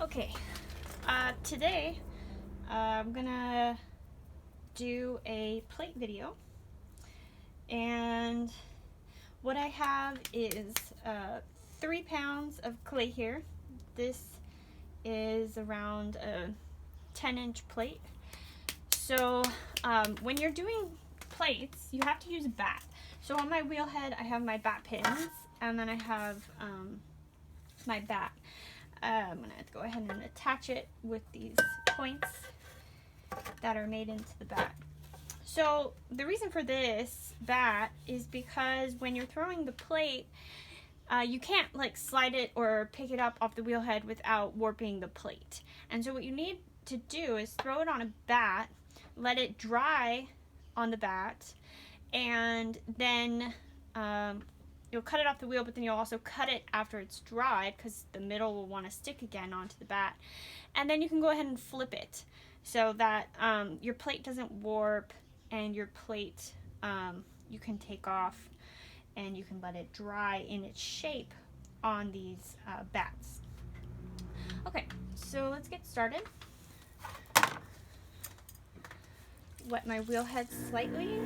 Okay, today I'm gonna do a plate video, and what I have is 3 pounds of clay here. This is around a 10-inch plate. So when you're doing plates, you have to use a bat. So on my wheel head, I have my bat pins, and then I have my bat. I'm going to go ahead and attach it with these points that are made into the bat. So the reason for this bat is because when you're throwing the plate, you can't like slide it or pick it up off the wheel head without warping the plate. And so what you need to do is throw it on a bat, let it dry on the bat, and then you'll cut it off the wheel, but then you'll also cut it after it's dried because the middle will want to stick again onto the bat. And then you can go ahead and flip it so that your plate doesn't warp, and your plate you can take off and you can let it dry in its shape on these bats. Okay, so let's get started. Wet my wheel head slightly,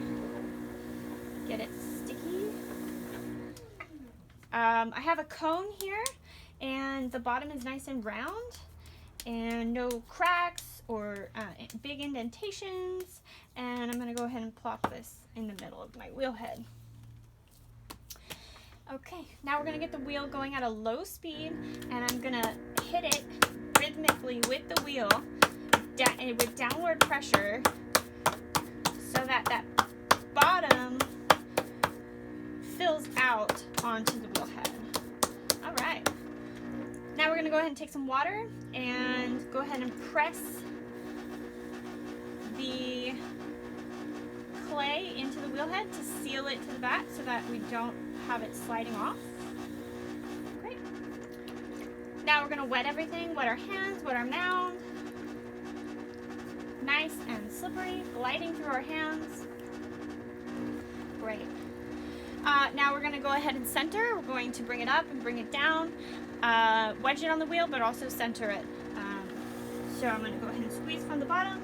get it sticky. I have a cone here, and the bottom is nice and round and no cracks or big indentations, and I'm going to go ahead and plop this in the middle of my wheel head. Okay, now we're going to get the wheel going at a low speed, and I'm going to hit it rhythmically with the wheel with downward pressure so that that bottom fills out onto the wheel head. All right. Now we're going to go ahead and take some water and go ahead and press the clay into the wheel head to seal it to the bat so that we don't have it sliding off. Great. Now we're going to wet everything, wet our hands, wet our mound. Nice and slippery, gliding through our hands. Great. Now we're going to go ahead and center. We're going to bring it up and bring it down, wedge it on the wheel, but also center it. So I'm going to go ahead and squeeze from the bottom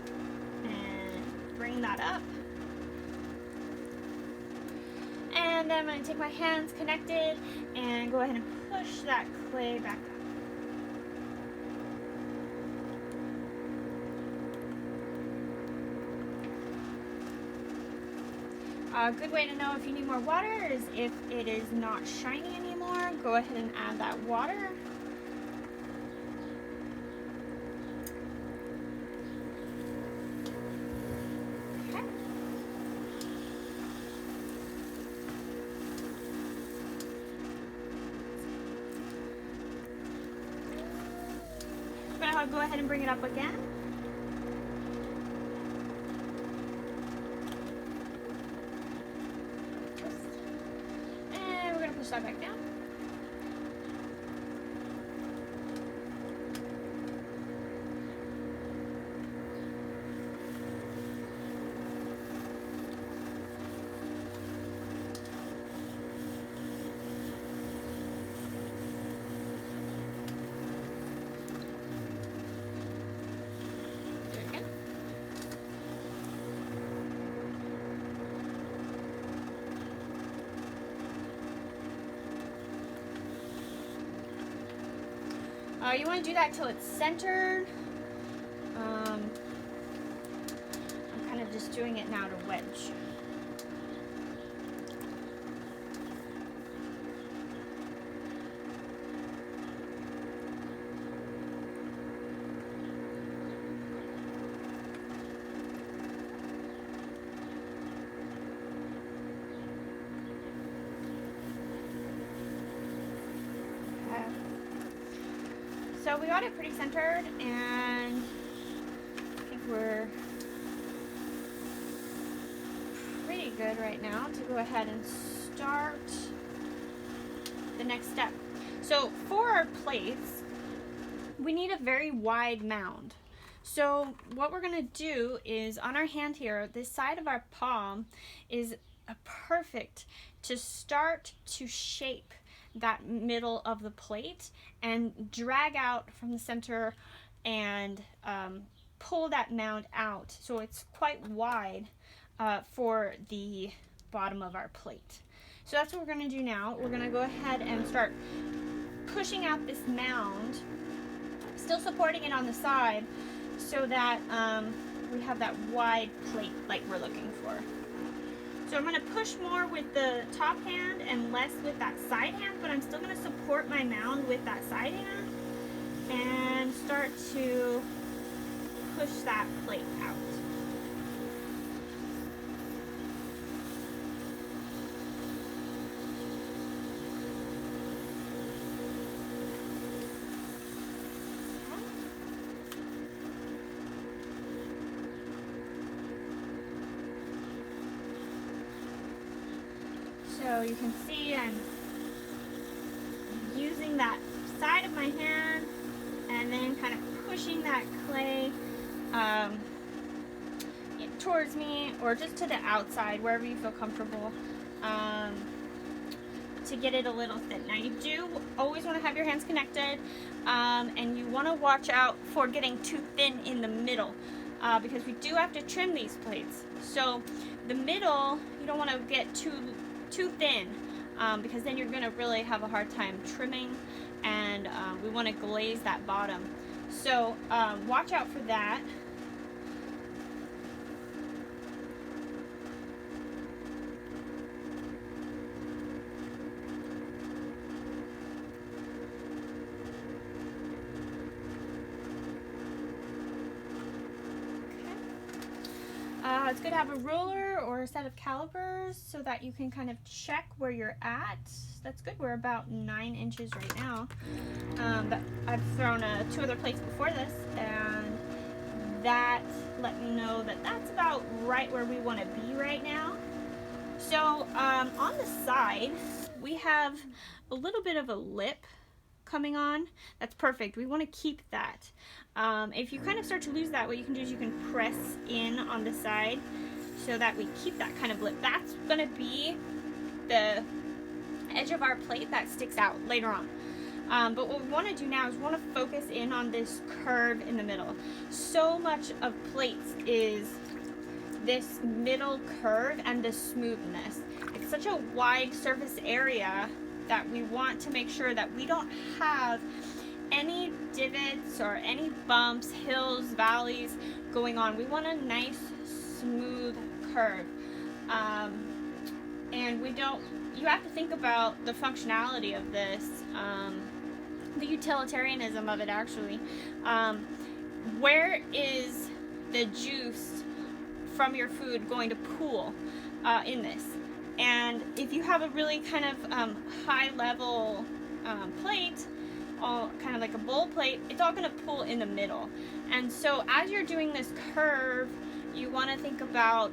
and bring that up. And then I'm going to take my hands connected and go ahead and push that clay back up. A good way to know if you need more water is if it is not shiny anymore. Go ahead and add that water. Okay. I'm going to go ahead and bring it up again. Push that back down. Do it again. You want to do that till it's centered. I'm kind of just doing it now to wedge. So we got it pretty centered, and I think we're pretty good right now to go ahead and start the next step. So for our plates, we need a very wide mound. So what we're going to do is on our hand here, this side of our palm is perfect to start to shape that middle of the plate and drag out from the center and pull that mound out so it's quite wide for the bottom of our plate. So that's what we're going to do now. We're going to go ahead and start pushing out this mound, still supporting it on the side so that we have that wide plate like we're looking for. So I'm going to push more with the top hand and less with that side hand, but I'm still going to support my mound with that side hand and start to push that plate out. So you can see I'm using that side of my hand and then kind of pushing that clay towards me or just to the outside, wherever you feel comfortable, to get it a little thin. Now you do always want to have your hands connected, and you want to watch out for getting too thin in the middle, because we do have to trim these plates. So the middle, you don't want to get too thin, because then you're going to really have a hard time trimming, and we want to glaze that bottom. So watch out for that. It's good to have a ruler or a set of calipers so that you can kind of check where you're at. That's good. We're about 9 inches right now. But I've thrown 2 other plates before this, and that let me know that that's about right where we want to be right now. So on the side, we have a little bit of a lip coming on. That's perfect. We want to keep that. If you kind of start to lose that, what you can do is you can press in on the side so that we keep that kind of lip. That's going to be the edge of our plate that sticks out later on. But what we want to do now is we want to focus in on this curve in the middle. So much of plates is this middle curve and the smoothness. It's such a wide surface area that we want to make sure that we don't have any divots or any bumps, hills, valleys going on. We want a nice smooth curve, and you have to think about the functionality of this, the utilitarianism of it actually. Where is the juice from your food going to pool in this? And if you have a really kind of high level plate, kind of like a bowl plate, it's all going to pool in the middle. And so as you're doing this curve, you want to think about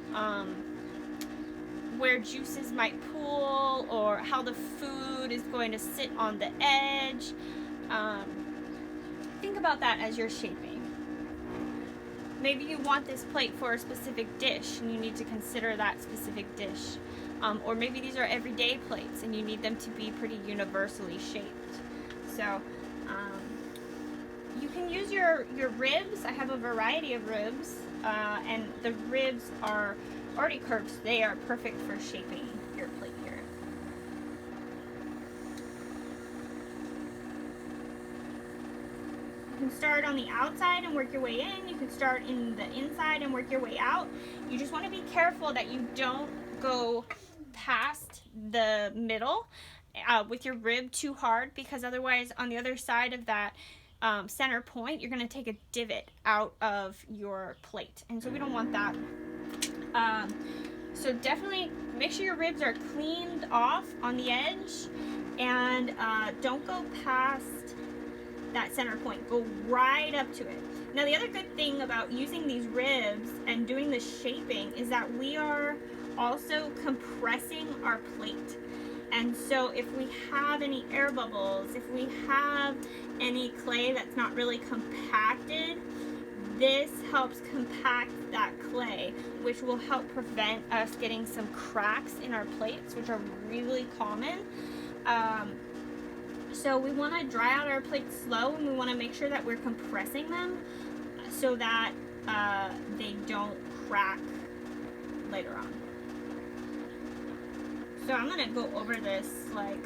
where juices might pool or how the food is going to sit on the edge. Think about that as you're shaping. Maybe you want this plate for a specific dish and you need to consider that specific dish. Or maybe these are everyday plates and you need them to be pretty universally shaped. So you can use your ribs. I have a variety of ribs, and the ribs are already curved, so they are perfect for shaping your plate here. You can start on the outside and work your way in. You can start in the inside and work your way out. You just want to be careful that you don't go past the middle with your rib too hard, because otherwise on the other side of that center point, you're going to take a divot out of your plate, and so we don't want that. So definitely make sure your ribs are cleaned off on the edge, and don't go past that center point. Go right up to it. Now the other good thing about using these ribs and doing the shaping is that we are also compressing our plate. And so if we have any air bubbles, if we have any clay that's not really compacted, this helps compact that clay, which will help prevent us getting some cracks in our plates, which are really common. So we want to dry out our plates slow, and we want to make sure that we're compressing them so that they don't crack later on. So I'm going to go over this like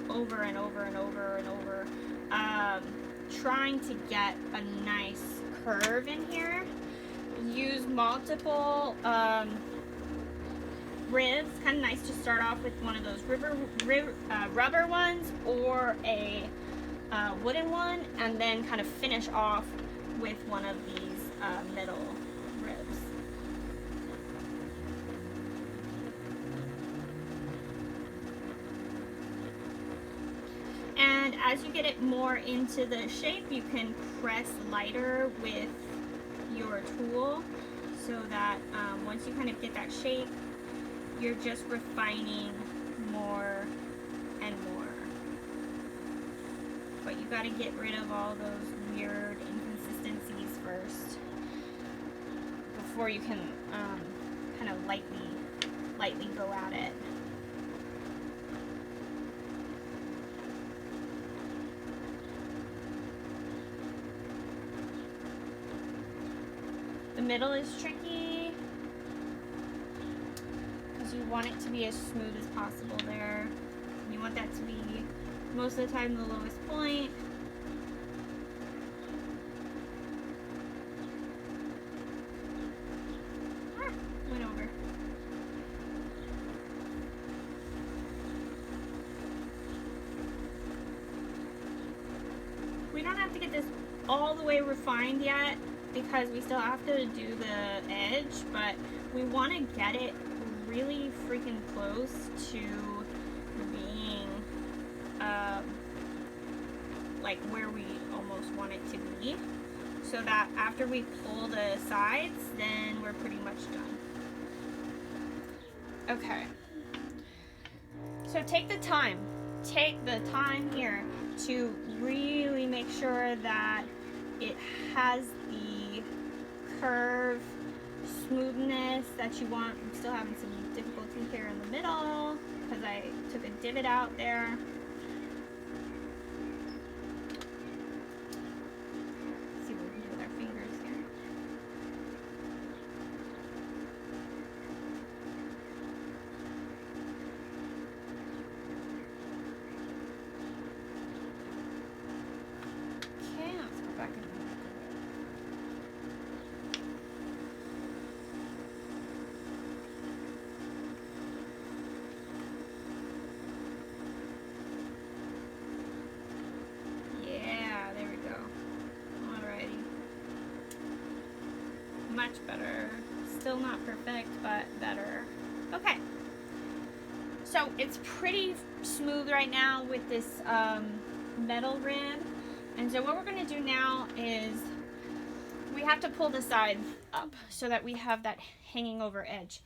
over and over and over and over, trying to get a nice curve in here. Use multiple ribs. Kind of nice to start off with one of those rubber ones or a wooden one, and then kind of finish off with one of these metal ribs. And as you get it more into the shape, you can press lighter with your tool so that once you kind of get that shape, you're just refining more and more. But you got to get rid of all those weird inconsistencies first before you can kind of lightly go at it. The middle is tricky because you want it to be as smooth as possible there. You want that to be most of the time the lowest point. Went over. We don't have to get this all the way refined yet, because we still have to do the edge, but we want to get it really freaking close to being like where we almost want it to be, so that after we pull the sides, then we're pretty much done. Okay, so take the time here to really make sure that it has the curve, smoothness that you want. I'm still having some difficulty here in the middle because I took a divot out there. Let's see what we can do with our fingers here. Okay, let's go back in. Much better. Still not perfect, but better. Okay. So it's pretty smooth right now with this metal rib. And so what we're going to do now is we have to pull the sides up so that we have that hanging over edge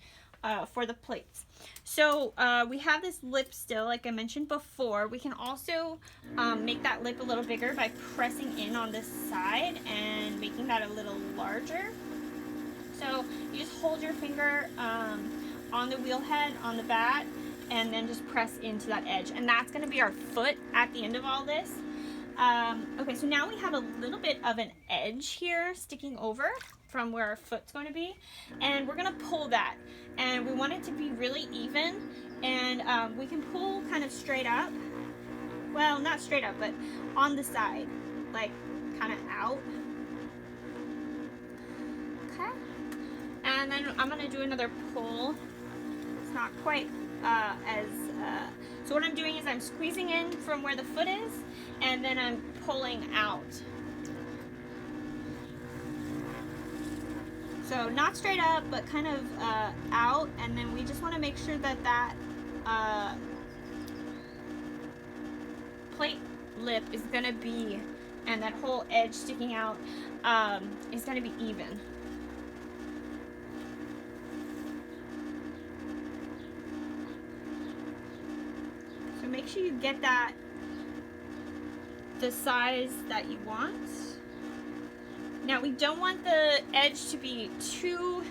for the plates. So we have this lip still, like I mentioned before. We can also make that lip a little bigger by pressing in on this side and making that a little larger. So you just hold your finger on the wheel head, on the bat, and then just press into that edge. And that's going to be our foot at the end of all this. Okay, so now we have a little bit of an edge here sticking over from where our foot's going to be. And we're going to pull that. And we want it to be really even. And we can pull kind of straight up. Well, not straight up, but on the side. Like, kind of out. Okay. And then I'm going to do another pull. It's not quite so what I'm doing is I'm squeezing in from where the foot is, and then I'm pulling out. So not straight up, but kind of out, and then we just want to make sure that that plate lip is going to be, and that whole edge sticking out is going to be even. Make sure you get that the size that you want. Now we don't want the edge to be too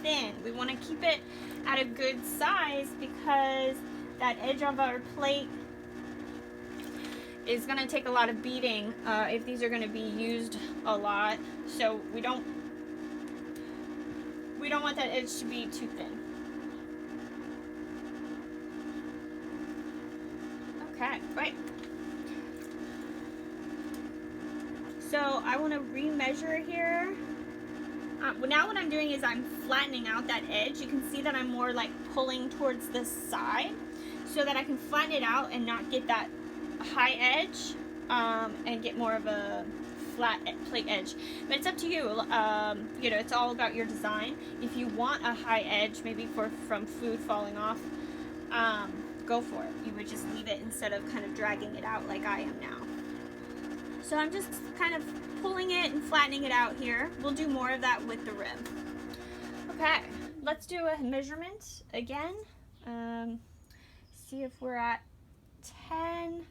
thin. We want to keep it at a good size because that edge of our plate is going to take a lot of beating if these are going to be used a lot. So we don't want that edge to be too thin. Okay, right. So I want to remeasure here. Now what I'm doing is I'm flattening out that edge. You can see that I'm more like pulling towards the side so that I can flatten it out and not get that high edge and get more of a flat plate edge. But it's up to you. You know, it's all about your design. If you want a high edge, maybe from food falling off, go for it. You would just leave it instead of kind of dragging it out like I am now. So I'm just kind of pulling it and flattening it out here. We'll do more of that with the rib. Okay, let's do a measurement again. See if we're at 10.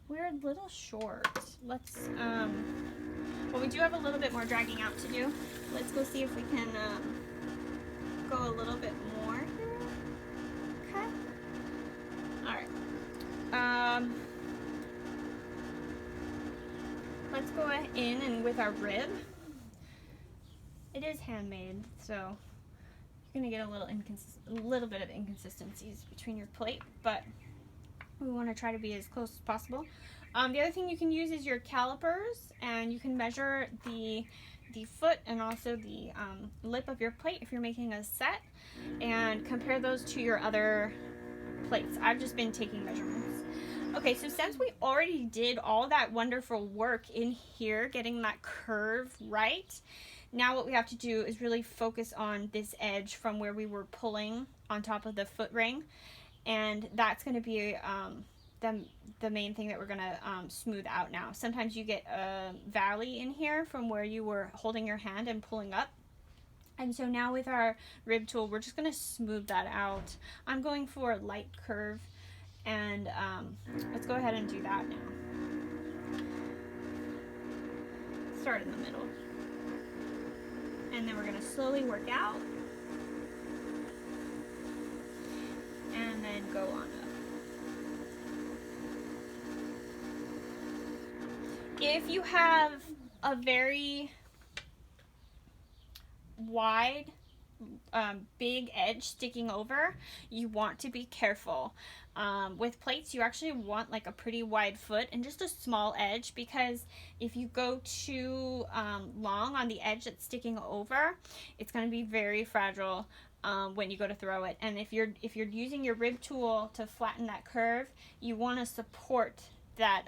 We're a little short. Let's, well, we do have a little bit more dragging out to do. Let's go see if we can go a little bit more here. Okay. All right. Let's go in and with our rib. It is handmade, so you're gonna get a little bit of inconsistencies between your plate, but we want to try to be as close as possible. The other thing you can use is your calipers, and you can measure the foot and also the lip of your plate if you're making a set, and compare those to your other plates. I've just been taking measurements. Okay, so since we already did all that wonderful work in here, getting that curve right, now what we have to do is really focus on this edge from where we were pulling on top of the foot ring, and that's going to be the main thing that we're going to smooth out now. Sometimes you get a valley in here from where you were holding your hand and pulling up. And so now with our rib tool, we're just going to smooth that out. I'm going for a light curve. And let's go ahead and do that now. Start in the middle. And then we're going to slowly work out. And then go on up. If you have a very wide big edge sticking over, you want to be careful. With plates, you actually want like a pretty wide foot and just a small edge, because if you go too long on the edge that's sticking over, it's going to be very fragile when you go to throw it. And if you're using your rib tool to flatten that curve, you want to support that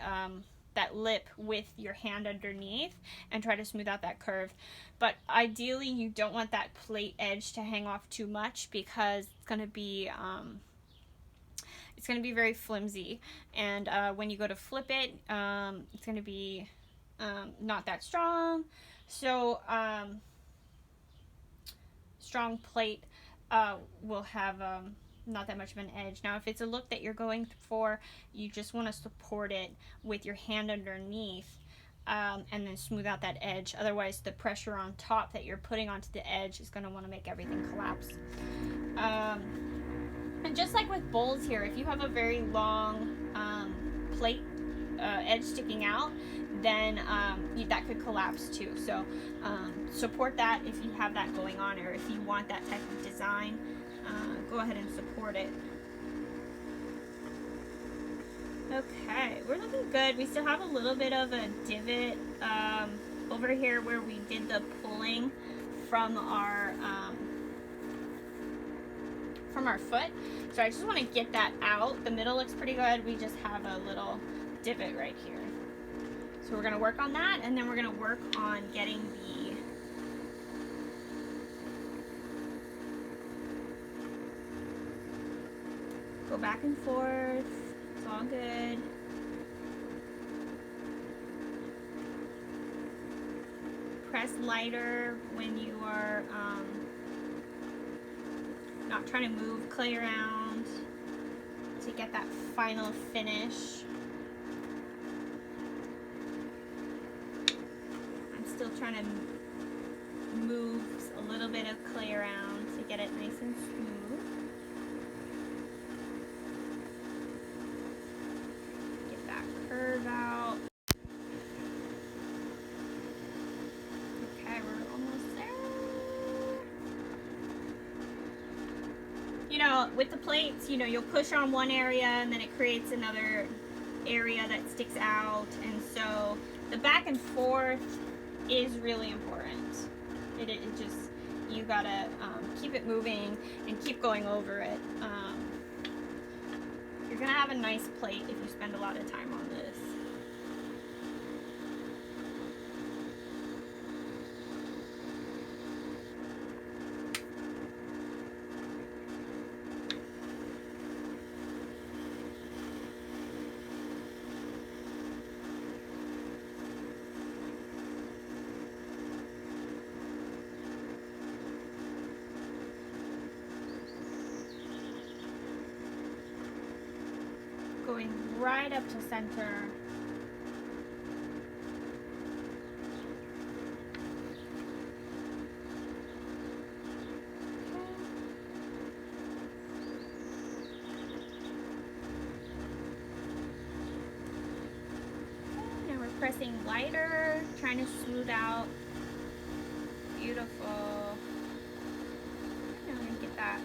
that lip with your hand underneath and try to smooth out that curve. But ideally, you don't want that plate edge to hang off too much, because it's going to be very flimsy, and when you go to flip it, it's going to be not that strong. So strong plate will have not that much of an edge. Now, if it's a look that you're going for, you just want to support it with your hand underneath, and then smooth out that edge. Otherwise, the pressure on top that you're putting onto the edge is going to want to make everything collapse. And just like with bowls here, if you have a very long plate edge sticking out, then that could collapse too. So support that if you have that going on, or if you want that type of design, go ahead and support it. Okay, we're looking good. We still have a little bit of a divot over here where we did the pulling from our foot. So I just want to get that out. The middle looks pretty good. We just have a little divot right here. So we're going to work on that, and then we're going to work on getting the go back and forth. It's all good. Press lighter when you are not trying to move clay around to get that final finish. I'm still trying to move a little bit of clay around to get it nice and smooth. Get that curve with the plates, you know, you'll push on one area and then it creates another area that sticks out, and so the back and forth is really important. It just, you gotta keep it moving and keep going over it. You're gonna have a nice plate if you spend a lot of time on this. Going right up to center. Okay, now we're pressing lighter, trying to smooth out. Beautiful. Now we're gonna get that.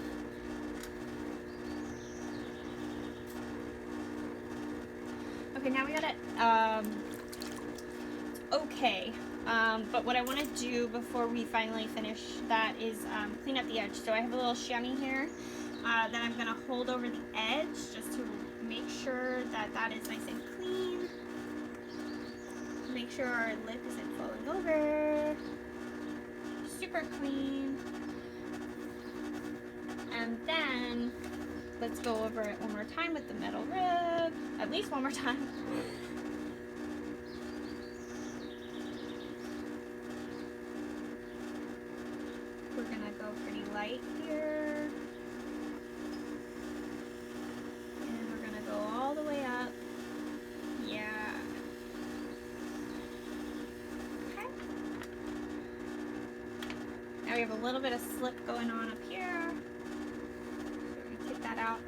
Okay, now we got it, okay, but what I want to do before we finally finish that is clean up the edge. So I have a little chamois here that I'm going to hold over the edge just to make sure that that is nice and clean. Make sure our lip isn't falling over. Super clean. And then let's go over it one more time with the metal rib. At least one more time. We're gonna go pretty light here. And we're gonna go all the way up. Yeah. Okay. Now we have a little bit of slip going on up here. Take that out.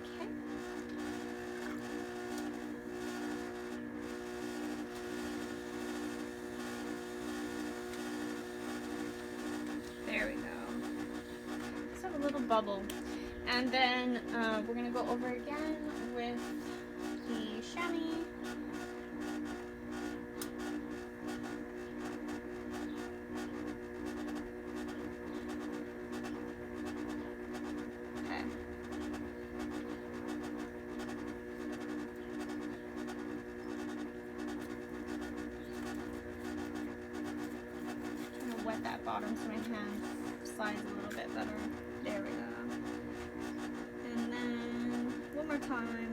Okay. There we go. Let's have a little bubble. And then we're going to go over again with the chamois. Okay. I'm gonna wet that bottom so my hand slides a little bit better. There we go. And then one more time.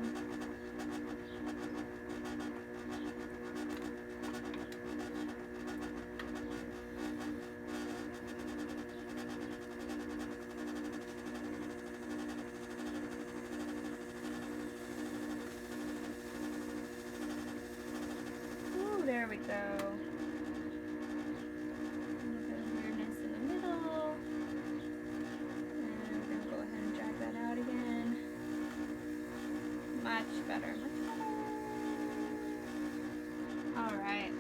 Ooh, there we go. A little bit of weirdness in the middle. And we're gonna go ahead and drag that out again. Much better, much better. All right.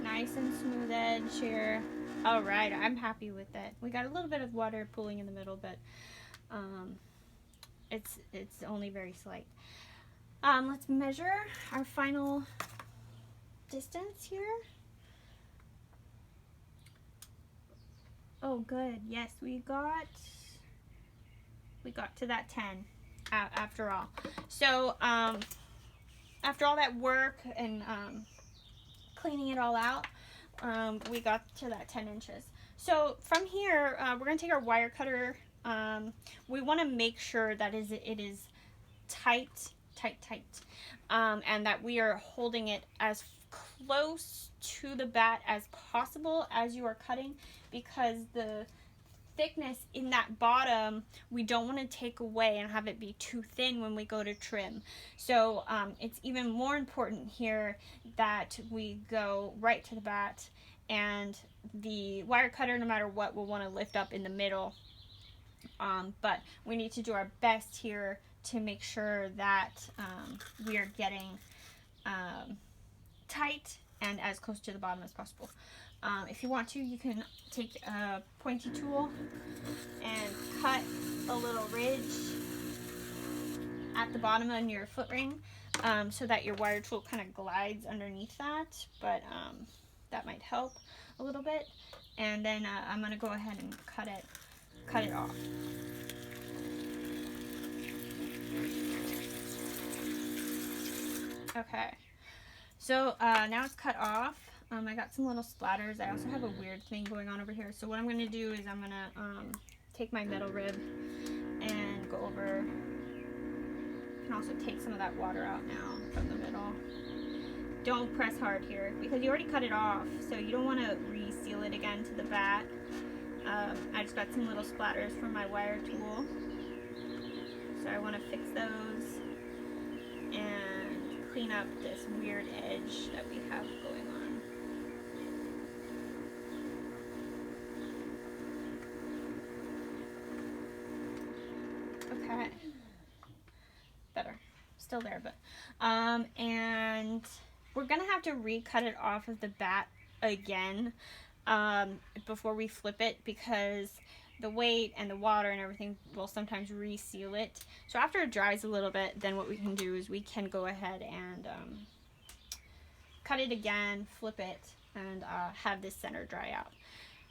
Nice and smooth edge here. All right, I'm happy with it. We got a little bit of water pooling in the middle, but it's only very slight. Let's measure our final distance here. Oh, good. Yes, we got to that 10 after all. So after all that work and cleaning it all out, we got to that 10 inches. So from here, we're going to take our wire cutter. We want to make sure that it is tight, and that we are holding it as close to the bat as possible as you are cutting, because the thickness in that bottom, we don't want to take away and have it be too thin when we go to trim. So it's even more important here that we go right to the bat, and the wire cutter, no matter what, will want to lift up in the middle. But we need to do our best here to make sure that we are getting tight and as close to the bottom as possible. If you want to, you can take a pointy tool and cut a little ridge at the bottom of your foot ring, so that your wire tool kind of glides underneath that, but that might help a little bit. And then I'm going to go ahead and cut it off. Okay, so now it's cut off. I got some little splatters. I also have a weird thing going on over here. So what I'm going to do is I'm going to take my metal rib and go over. You can also take some of that water out now from the middle. Don't press hard here because you already cut it off, so you don't want to reseal it again to the bat. I just got some little splatters from my wire tool, so I want to fix those and clean up this weird edge that we have going on. Okay, better, still there, but and we're gonna have to recut it off of the bat again before we flip it, because the weight and the water and everything will sometimes reseal it. So after it dries a little bit, then what we can do is we can go ahead and cut it again, flip it, and have this center dry out.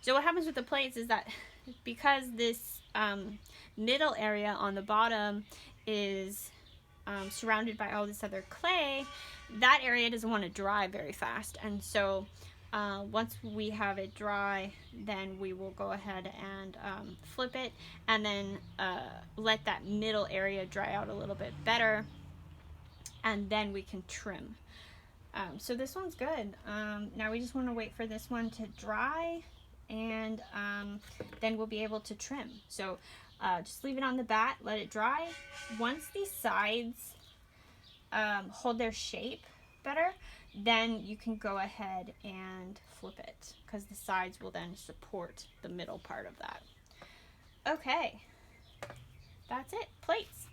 So what happens with the plates is that because this middle area on the bottom is surrounded by all this other clay, that area doesn't want to dry very fast. And so once we have it dry, then we will go ahead and flip it, and then let that middle area dry out a little bit better, and then we can trim. So this one's good. Now we just want to wait for this one to dry, and then we'll be able to trim. So just leave it on the bat, let it dry. Once these sides hold their shape better, then you can go ahead and flip it, because the sides will then support the middle part of that. Okay, that's it. Plates.